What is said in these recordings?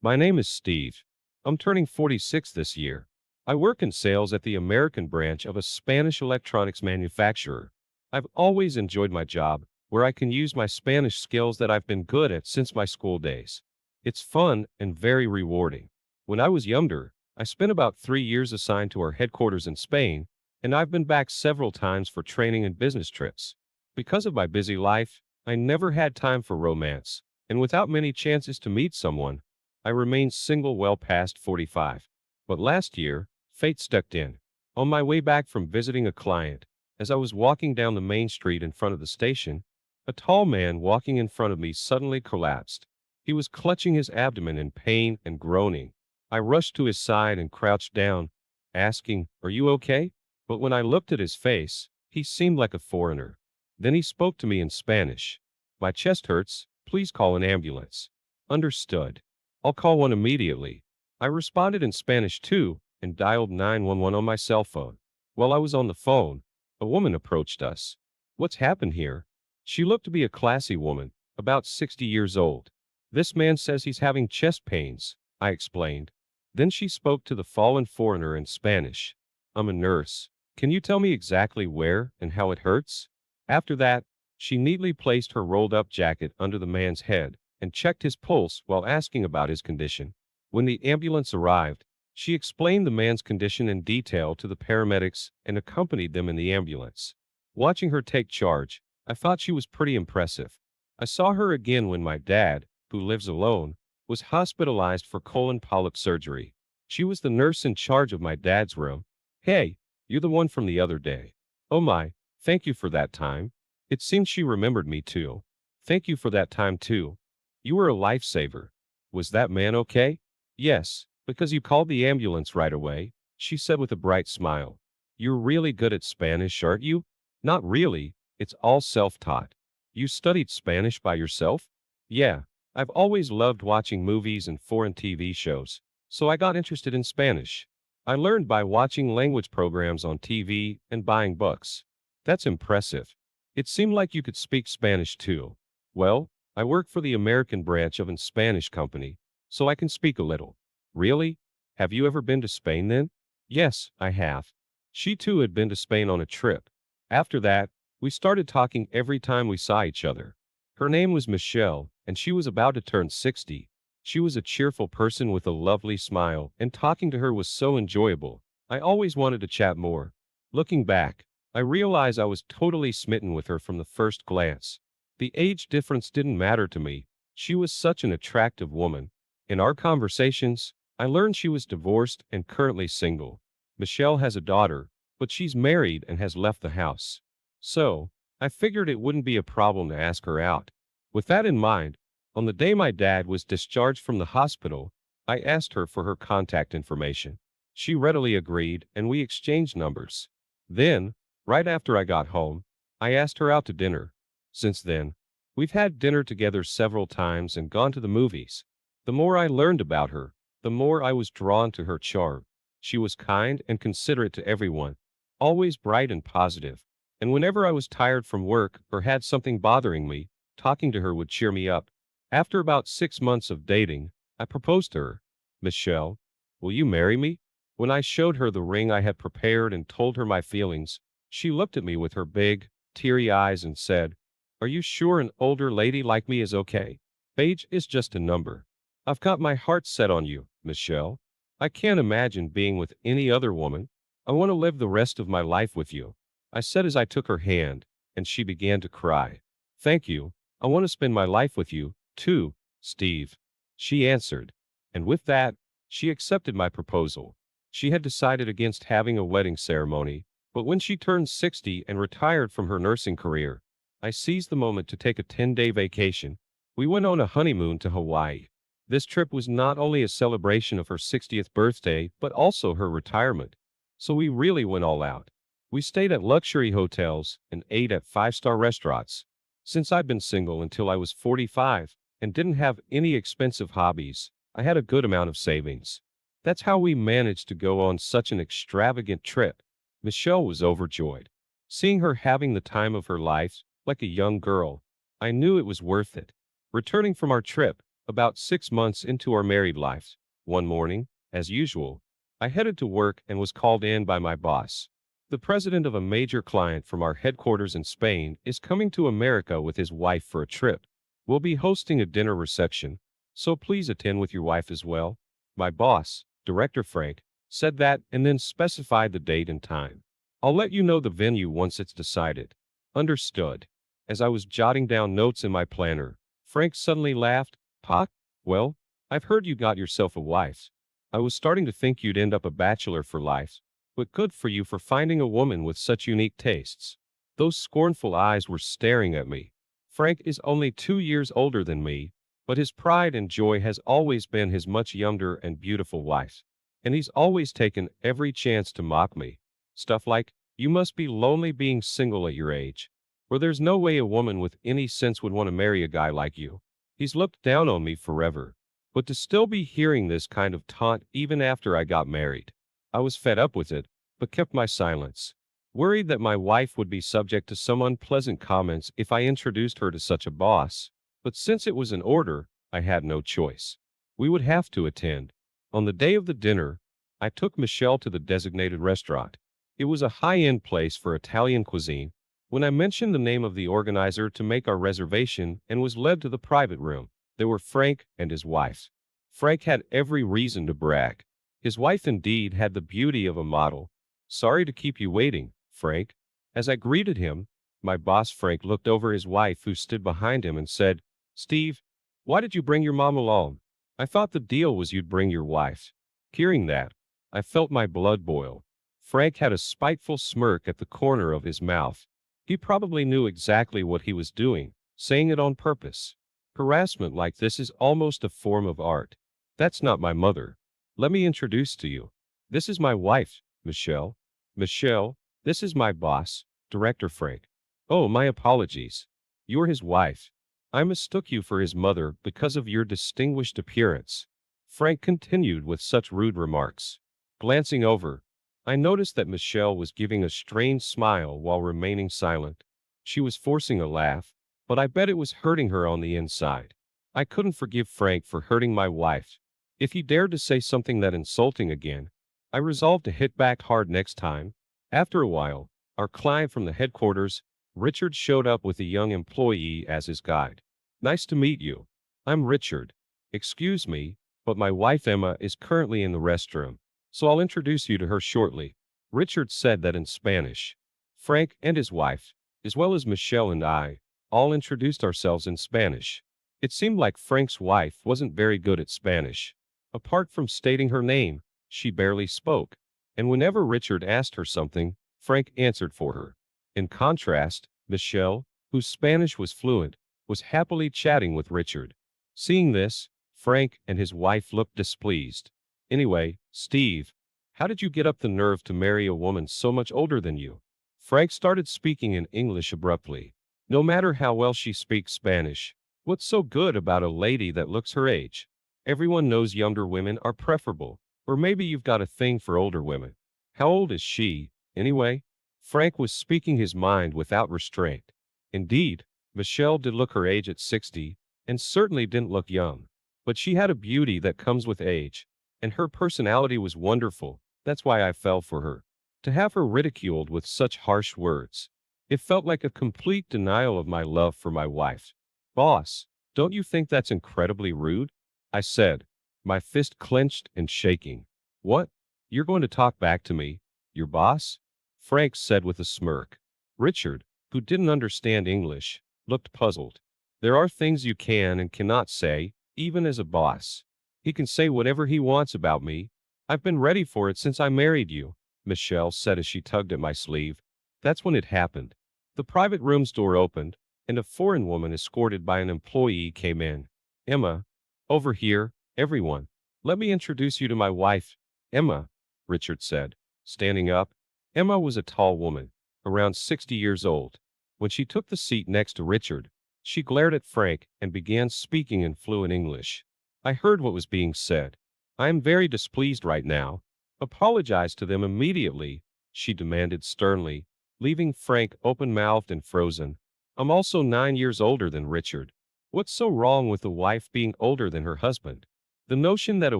My name is Steve. I'm turning 46 this year. I work in sales at the American branch of a Spanish electronics manufacturer. I've always enjoyed my job, where I can use my Spanish skills that I've been good at since my school days. It's fun and very rewarding. When I was younger, I spent about 3 years assigned to our headquarters in Spain, and I've been back several times for training and business trips. Because of my busy life, I never had time for romance, and without many chances to meet someone, I remained single well past 45. But last year, fate stepped in. On my way back from visiting a client, as I was walking down the main street in front of the station, a tall man walking in front of me suddenly collapsed. He was clutching his abdomen in pain and groaning. I rushed to his side and crouched down, asking, "Are you okay?" But when I looked at his face, he seemed like a foreigner. Then he spoke to me in Spanish. "My chest hurts. Please call an ambulance." Understood. "I'll call one immediately." I responded in Spanish too and dialed 911 on my cell phone. While I was on the phone, a woman approached us. "What's happened here?" She looked to be a classy woman, about 60 years old. "This man says he's having chest pains," I explained. Then she spoke to the fallen foreigner in Spanish. "I'm a nurse. Can you tell me exactly where and how it hurts?" After that, she neatly placed her rolled-up jacket under the man's head and checked his pulse while asking about his condition. When the ambulance arrived, she explained the man's condition in detail to the paramedics and accompanied them in the ambulance. Watching her take charge, I thought she was pretty impressive. I saw her again when my dad, who lives alone, was hospitalized for colon polyp surgery. She was the nurse in charge of my dad's room. "Hey, you're the one from the other day." "Oh my, thank you for that time." It seems she remembered me too. "Thank you for that time too. You were a lifesaver." "Was that man okay?" "Yes, because you called the ambulance right away," she said with a bright smile. "You're really good at Spanish, aren't you?" "Not really, it's all self-taught." "You studied Spanish by yourself?" "Yeah, I've always loved watching movies and foreign TV shows, so I got interested in Spanish. I learned by watching language programs on TV and buying books." "That's impressive. It seemed like you could speak Spanish too." "Well, I work for the American branch of a Spanish company, so I can speak a little." "Really? Have you ever been to Spain then?" "Yes, I have." She too had been to Spain on a trip. After that, we started talking every time we saw each other. Her name was Michelle, and she was about to turn 60. She was a cheerful person with a lovely smile, and talking to her was so enjoyable. I always wanted to chat more. Looking back, I realize I was totally smitten with her from the first glance. The age difference didn't matter to me. She was such an attractive woman. In our conversations, I learned she was divorced and currently single. Michelle has a daughter, but she's married and has left the house. So, I figured it wouldn't be a problem to ask her out. With that in mind, on the day my dad was discharged from the hospital, I asked her for her contact information. She readily agreed, and we exchanged numbers. Then, right after I got home, I asked her out to dinner. Since then, we've had dinner together several times and gone to the movies. The more I learned about her, the more I was drawn to her charm. She was kind and considerate to everyone, always bright and positive, and whenever I was tired from work or had something bothering me, talking to her would cheer me up. After about 6 months of dating, I proposed to her. "Michelle, will you marry me?" When I showed her the ring I had prepared and told her my feelings, she looked at me with her big, teary eyes and said, "Are you sure an older lady like me is okay? Age is just a number. I've got my heart set on you, Michelle. I can't imagine being with any other woman. I want to live the rest of my life with you," I said as I took her hand, and she began to cry. "Thank you. I want to spend my life with you, too, Steve," she answered. And with that, she accepted my proposal. She had decided against having a wedding ceremony, but when she turned 60 and retired from her nursing career, I seized the moment to take a 10-day vacation. We went on a honeymoon to Hawaii. This trip was not only a celebration of her 60th birthday, but also her retirement. So we really went all out. We stayed at luxury hotels and ate at five-star restaurants. Since I'd been single until I was 45 and didn't have any expensive hobbies, I had a good amount of savings. That's how we managed to go on such an extravagant trip. Michelle was overjoyed. Seeing her having the time of her life, like a young girl, I knew it was worth it. Returning from our trip, About 6 months into our married life, one morning, as usual, I headed to work and was called in by my boss. The president of a major client from our headquarters in Spain is coming to America with his wife for a trip. We'll be hosting a dinner reception, so please attend with your wife as well. My boss, Director Frank, said that and then specified the date and time. I'll let you know the venue once it's decided. Understood. As I was jotting down notes in my planner, Frank suddenly laughed. Pock, well, I've heard you got yourself a wife. I was starting to think you'd end up a bachelor for life, but good for you for finding a woman with such unique tastes. Those scornful eyes were staring at me. Frank is only 2 years older than me, but his pride and joy has always been his much younger and beautiful wife. And he's always taken every chance to mock me. Stuff like, you must be lonely being single at your age, or there's no way a woman with any sense would want to marry a guy like you. He's looked down on me forever. But to still be hearing this kind of taunt even after I got married, I was fed up with it, but kept my silence, worried that my wife would be subject to some unpleasant comments if I introduced her to such a boss. But since it was an order, I had no choice. We would have to attend. On the day of the dinner, I took Michelle to the designated restaurant. It was a high-end place for Italian cuisine. When I mentioned the name of the organizer to make our reservation and was led to the private room, there were Frank and his wife. Frank had every reason to brag. His wife indeed had the beauty of a model. Sorry to keep you waiting, Frank. As I greeted him, my boss Frank looked over his wife who stood behind him and said, Steve, why did you bring your mom along? I thought the deal was you'd bring your wife. Hearing that, I felt my blood boil. Frank had a spiteful smirk at the corner of his mouth. He probably knew exactly what he was doing, saying it on purpose. Harassment like this is almost a form of art. That's not my mother. Let me introduce to you. This is my wife, Michelle. Michelle, this is my boss, Director Frank. Oh, my apologies. You're his wife. I mistook you for his mother because of your distinguished appearance. Frank continued with such rude remarks. Glancing over, I noticed that Michelle was giving a strange smile while remaining silent. She was forcing a laugh, but I bet it was hurting her on the inside. I couldn't forgive Frank for hurting my wife. If he dared to say something that insulting again, I resolved to hit back hard next time. After a while, our client from the headquarters, Richard, showed up with a young employee as his guide. Nice to meet you. I'm Richard. Excuse me, but my wife Emma is currently in the restroom, so I'll introduce you to her shortly. Richard said that in Spanish. Frank and his wife, as well as Michelle and I, all introduced ourselves in Spanish. It seemed like Frank's wife wasn't very good at Spanish. Apart from stating her name, she barely spoke, and whenever Richard asked her something, Frank answered for her. In contrast, Michelle, whose Spanish was fluent, was happily chatting with Richard. Seeing this, Frank and his wife looked displeased. Anyway, Steve, how did you get up the nerve to marry a woman so much older than you? Frank started speaking in English abruptly. No matter how well she speaks Spanish, what's so good about a lady that looks her age? Everyone knows younger women are preferable, or maybe you've got a thing for older women. How old is she, anyway? Frank was speaking his mind without restraint. Indeed, Michelle did look her age at 60, and certainly didn't look young. But she had a beauty that comes with age, and her personality was wonderful. That's why I fell for her. To have her ridiculed with such harsh words, it felt like a complete denial of my love for my wife. Boss, don't you think that's incredibly rude? I said, my fist clenched and shaking. What? You're going to talk back to me? Your boss? Frank said with a smirk. Richard, who didn't understand English, looked puzzled. There are things you can and cannot say, even as a boss. He can say whatever he wants about me. I've been ready for it since I married you, Michelle said as she tugged at my sleeve. That's when it happened. The private room's door opened, and a foreign woman escorted by an employee came in. Emma, over here, everyone. Let me introduce you to my wife, Emma, Richard said, standing up. Emma was a tall woman, around 60 years old. When she took the seat next to Richard, she glared at Frank and began speaking in fluent English. I heard what was being said. I am very displeased right now. Apologize to them immediately, she demanded sternly, leaving Frank open-mouthed and frozen. I'm also 9 years older than Richard. What's so wrong with a wife being older than her husband? The notion that a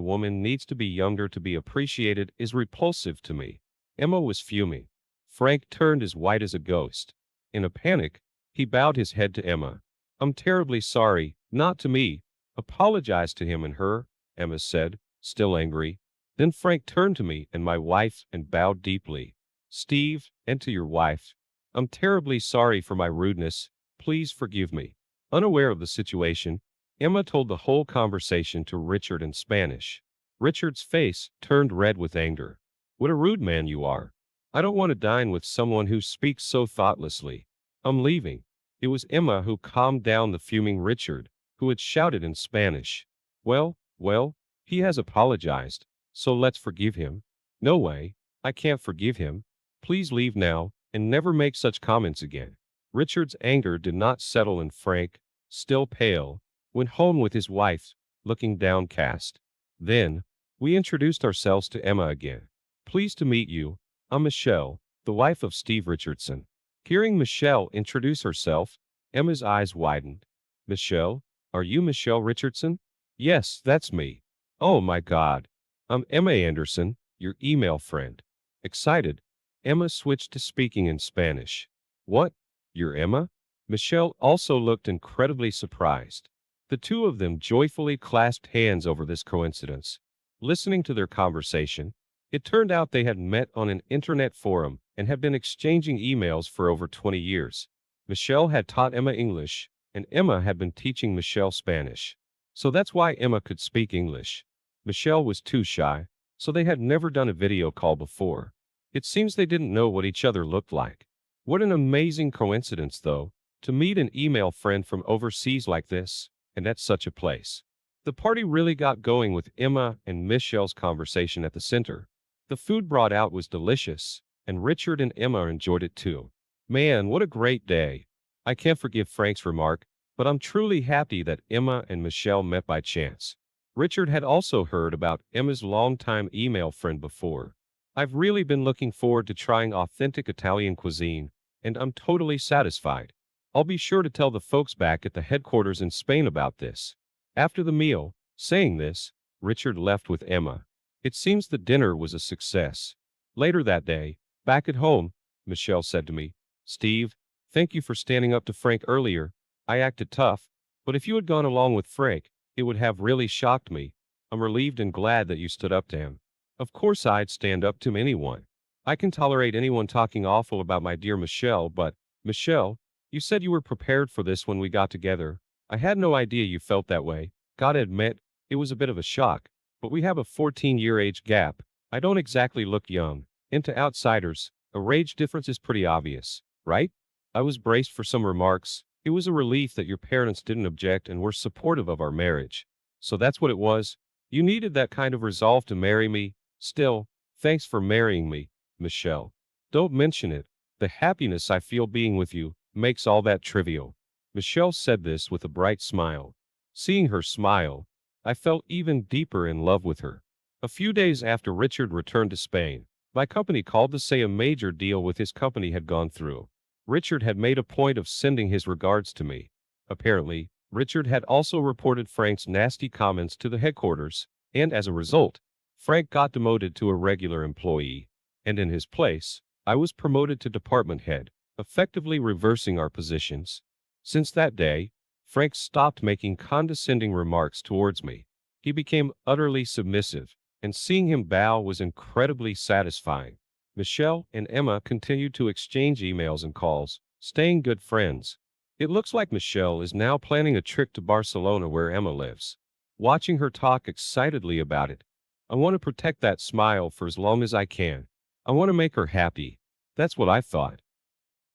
woman needs to be younger to be appreciated is repulsive to me. Emma was fuming. Frank turned as white as a ghost. In a panic, he bowed his head to Emma. I'm terribly sorry, not to me. Apologize to him and her, Emma said, still angry. Then Frank turned to me and my wife and bowed deeply. Steve, and to your wife. I'm terribly sorry for my rudeness. Please forgive me. Unaware of the situation, Emma told the whole conversation to Richard in Spanish. Richard's face turned red with anger. What a rude man you are. I don't want to dine with someone who speaks so thoughtlessly. I'm leaving. It was Emma who calmed down the fuming Richard, who had shouted in Spanish. Well, he has apologized, so let's forgive him. No way, I can't forgive him. Please leave now, and never make such comments again. Richard's anger did not settle and Frank, still pale, went home with his wife, looking downcast. Then, we introduced ourselves to Emma again. Pleased to meet you. I'm Michelle, the wife of Steve Richardson. Hearing Michelle introduce herself, Emma's eyes widened. Michelle? Are you Michelle Richardson? Yes, that's me. Oh my God. I'm Emma Anderson, your email friend. Excited, Emma switched to speaking in Spanish. What? You're Emma? Michelle also looked incredibly surprised. The two of them joyfully clasped hands over this coincidence. Listening to their conversation, it turned out they had met on an internet forum and had been exchanging emails for over 20 years. Michelle had taught Emma English, and Emma had been teaching Michelle Spanish. So that's why Emma could speak English. Michelle was too shy, so they had never done a video call before. It seems they didn't know what each other looked like. What an amazing coincidence, though, to meet an email friend from overseas like this, and at such a place. The party really got going with Emma and Michelle's conversation at the center. The food brought out was delicious, and Richard and Emma enjoyed it too. Man, what a great day. I can't forgive Frank's remark, but I'm truly happy that Emma and Michelle met by chance. Richard had also heard about Emma's longtime email friend before. I've really been looking forward to trying authentic Italian cuisine, and I'm totally satisfied. I'll be sure to tell the folks back at the headquarters in Spain about this. After the meal, saying this, Richard left with Emma. It seems the dinner was a success. Later that day, back at home, Michelle said to me, Steve, thank you for standing up to Frank earlier. I acted tough, but if you had gone along with Frank, it would have really shocked me. I'm relieved and glad that you stood up to him. Of course I'd stand up to anyone. I can tolerate anyone talking awful about my dear Michelle, but, Michelle, you said you were prepared for this when we got together. I had no idea you felt that way. Gotta admit, it was a bit of a shock. But we have a 14-year age gap. I don't exactly look young. And to outsiders, a age difference is pretty obvious, right? I was braced for some remarks. It was a relief that your parents didn't object and were supportive of our marriage. So that's what it was. You needed that kind of resolve to marry me. Still, thanks for marrying me, Michelle. Don't mention it. The happiness I feel being with you makes all that trivial. Michelle said this with a bright smile. Seeing her smile, I felt even deeper in love with her. A few days after Richard returned to Spain, my company called to say a major deal with his company had gone through. Richard had made a point of sending his regards to me. Apparently, Richard had also reported Frank's nasty comments to the headquarters, and as a result, Frank got demoted to a regular employee, and in his place, I was promoted to department head, effectively reversing our positions. Since that day, Frank stopped making condescending remarks towards me. He became utterly submissive, and seeing him bow was incredibly satisfying. Michelle and Emma continued to exchange emails and calls, staying good friends. It looks like Michelle is now planning a trip to Barcelona where Emma lives. Watching her talk excitedly about it, I want to protect that smile for as long as I can. I want to make her happy. That's what I thought.